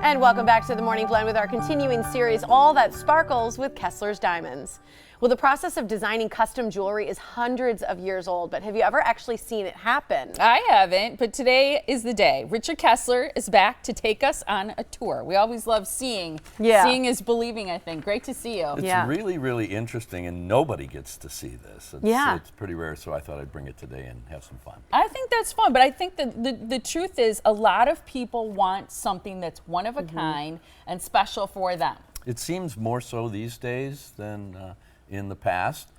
And welcome back to the Morning Blend with our continuing series, All That Sparkles with Kesslers Diamonds. Well, the process of designing custom jewelry is hundreds of years old, but have you ever actually seen it happen? I haven't, but today is the day. Richard Kessler is back to take us on a tour. We always love seeing. Yeah. Seeing is believing, I think. Great to see you. It's really, really interesting, and nobody gets to see this. It's pretty rare, so I thought I'd bring it today and have some fun. I think that's fun, but I think that the truth is a lot of people want something that's one of a kind and special for them. It seems more so these days than in the past.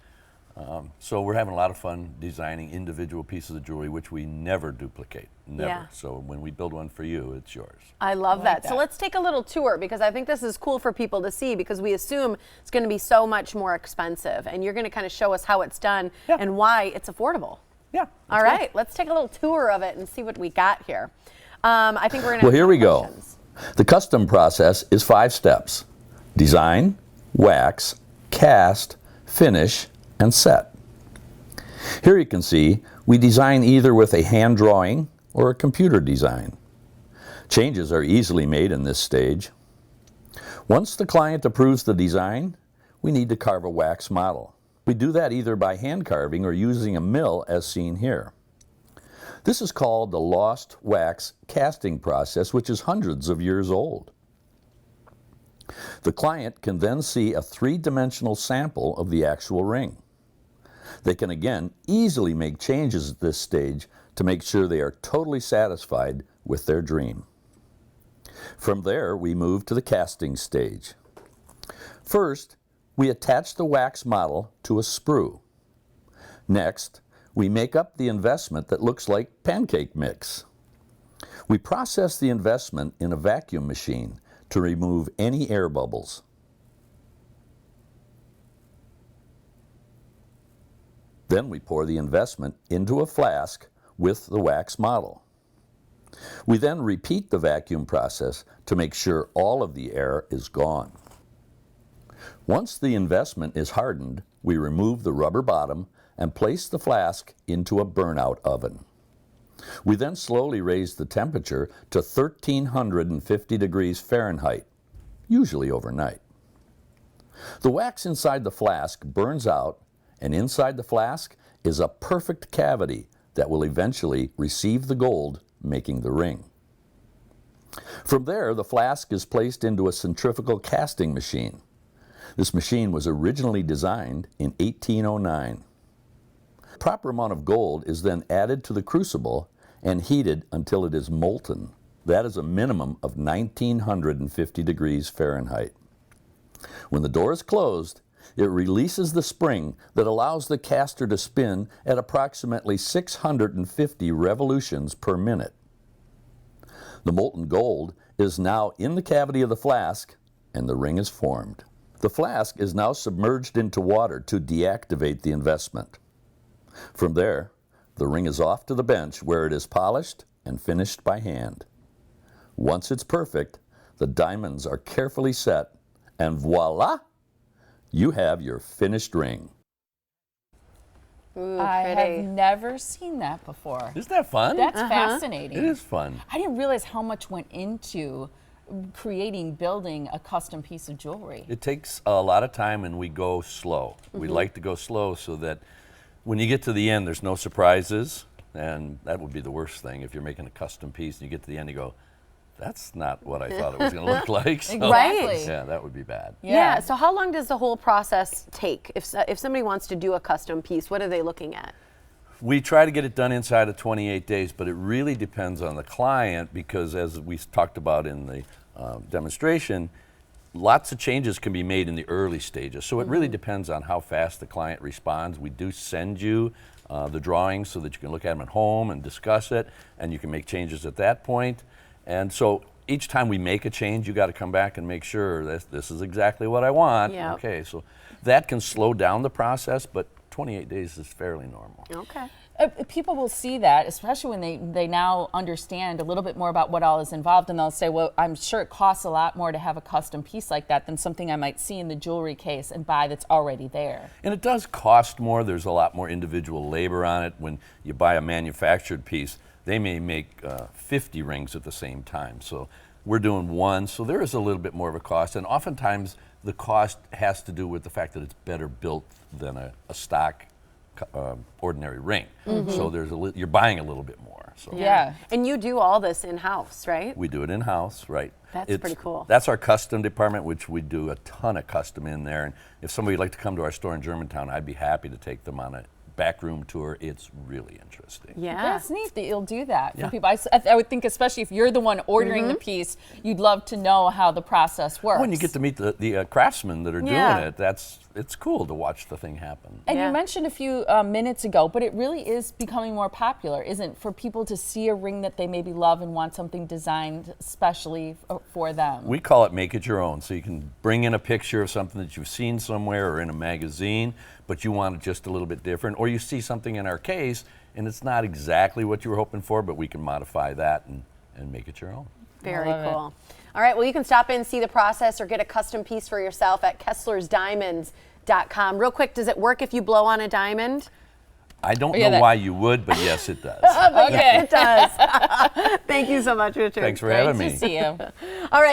So we're having a lot of fun designing individual pieces of jewelry, which we never duplicate, never. Yeah. So when we build one for you, it's yours. I love that. So let's take a little tour, because I think this is cool for people to see, because we assume it's going to be so much more expensive, and you're going to kind of show us how it's done and why it's affordable. Yeah. All right, let's take a little tour of it and see what we got here. I think we're going to. Well, here we go. The custom process is 5 steps: design, wax, cast, finish, and set. Here you can see we design either with a hand drawing or a computer design. Changes are easily made in this stage. Once the client approves the design, we need to carve a wax model. We do that either by hand carving or using a mill, as seen here. This is called the lost wax casting process, which is hundreds of years old. The client can then see a 3-dimensional sample of the actual ring. They can again easily make changes at this stage to make sure they are totally satisfied with their dream. From there, we move to the casting stage. First, we attach the wax model to a sprue. Next, we make up the investment that looks like pancake mix. We process the investment in a vacuum machine to remove any air bubbles. Then we pour the investment into a flask with the wax model. We then repeat the vacuum process to make sure all of the air is gone. Once the investment is hardened, we remove the rubber bottom and place the flask into a burnout oven. We then slowly raise the temperature to 1350 degrees Fahrenheit, usually overnight. The wax inside the flask burns out, and inside the flask is a perfect cavity that will eventually receive the gold, making the ring. From there, the flask is placed into a centrifugal casting machine. This machine was originally designed in 1809. The proper amount of gold is then added to the crucible and heated until it is molten. That is a minimum of 1950 degrees Fahrenheit. When the door is closed, it releases the spring that allows the caster to spin at approximately 650 revolutions per minute. The molten gold is now in the cavity of the flask, and the ring is formed. The flask is now submerged into water to deactivate the investment. From there, the ring is off to the bench where it is polished and finished by hand. Once it's perfect, the diamonds are carefully set, and voila! You have your finished ring. Ooh, I pretty. have never seen that before. Isn't that fun? That's fascinating. It is fun. I didn't realize how much went into building a custom piece of jewelry. It takes a lot of time, and we go slow. We like to go slow so that when you get to the end, there's no surprises, and that would be the worst thing if you're making a custom piece and you get to the end and you go, that's not what I thought it was going to look like. So, Right. yeah, that would be bad. Yeah. So how long does the whole process take? If somebody wants to do a custom piece, what are they looking at? We try to get it done inside of 28 days, but it really depends on the client, because as we talked about in the demonstration, lots of changes can be made in the early stages. So it really depends on how fast the client responds. We do send you the drawings so that you can look at them at home and discuss it, and you can make changes at that point. And so each time we make a change, you got to come back and make sure that this is exactly what I want. Yeah. Okay, so that can slow down the process, but 28 days is fairly normal. Okay. People will see that, especially when they now understand a little bit more about what all is involved, and they'll say, well, I'm sure it costs a lot more to have a custom piece like that than something I might see in the jewelry case and buy that's already there. And it does cost more. There's a lot more individual labor on it. When you buy a manufactured piece, they may make 50 rings at the same time. So We're doing one, so there is a little bit more of a cost, and oftentimes the cost has to do with the fact that it's better built than a stock ordinary ring. So there's you're buying a little bit more. So Yeah. And you do all this in-house, right? we do it in-house, right? That's pretty cool. That's our custom department, which we do a ton of custom in there. And if somebody would like to come to our store in Germantown, I'd be happy to take them on a backroom tour. It's really interesting. Yeah. That's neat that you'll do that for Yeah. people. I would think, especially if you're the one ordering the piece, you'd love to know how the process works. When you get to meet the craftsmen that are Yeah. doing it, it's cool to watch the thing happen. And Yeah. you mentioned a few minutes ago, but it really is becoming more popular, isn't it, for people to see a ring that they maybe love and want something designed specially for them? We call it make it your own. So you can bring in a picture of something that you've seen somewhere or in a magazine, but you want it just a little bit different. Or you see something in our case and it's not exactly what you were hoping for, but we can modify that and make it your own. Very love it. cool. All right, well, you can stop in, see the process, or get a custom piece for yourself at KesslersDiamonds.com. Real quick, does it work if you blow on a diamond? I don't yeah, know that- why you would, but yes, it does. Okay. It does. Thank you so much, Richard. Thanks for Great having to me. see you. All right.